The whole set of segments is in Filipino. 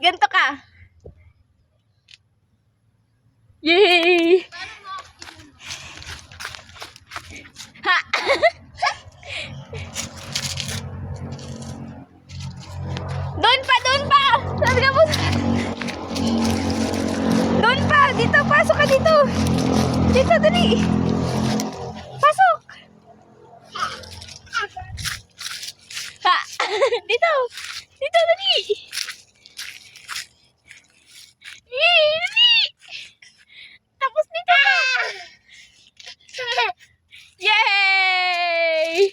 Ganto ka. Yay! Ha! Doon pa, doon pa! Sabi ka mo. Doon pa! Dito, pasok ka dito! Dito, dali! Pasok! Ha! Dito! Dito, dali! Yay! Dali! Tapos dito! Yay!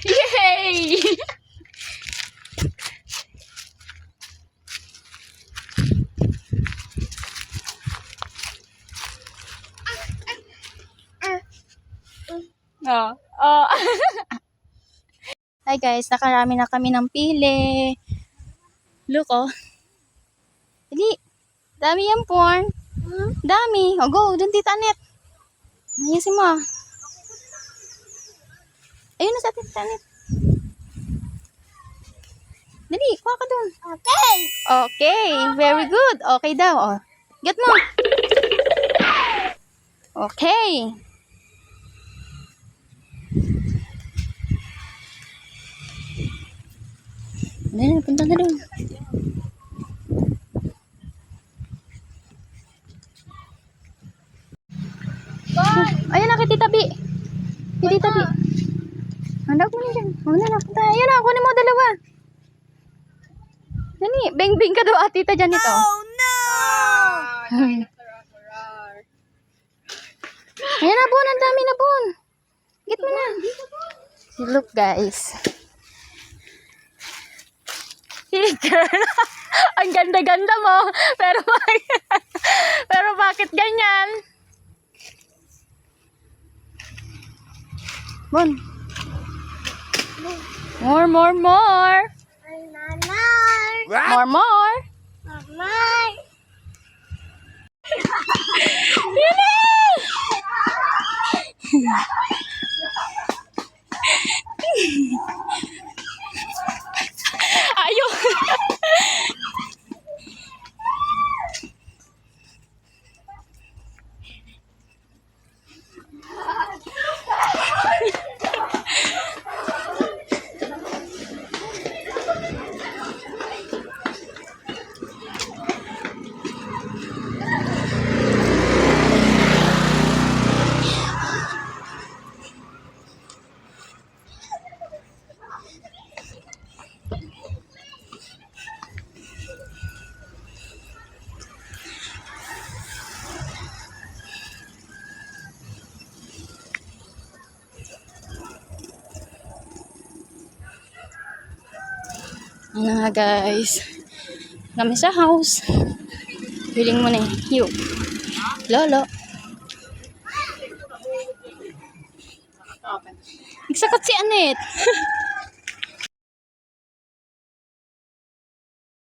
Yay! Oh. Oh. Hi guys, nakarami na kami ng pili. Look oh. Dali. Dami yan porn. Dami. O go, dun tita Anet. Ayusin mo. Ayun na sa tita Anet. Dali, kuha ka dun. Okay. Okay, very good. Okay daw. Oh. Get mo. Okay. Dali, punta na dun. Ayun na, kay Tita B. Kay Tita B. Handa ko na dyan. Huwag na napunta. Ayun na, kunin mo dalawa. Dali, beng-beng ka daw at Tita dyan ito. Oh no! Ayan na, Bon. Ang dami na, Bon. Get mo na. Look, guys. Hey, girl. Ang ganda-ganda mo. Pero bakit ganyan? Bon. More, more, more. More, more. Ayo. Ano nga guys, kami sa house. Biling mo na yung lolo. Nagsakot si Anet.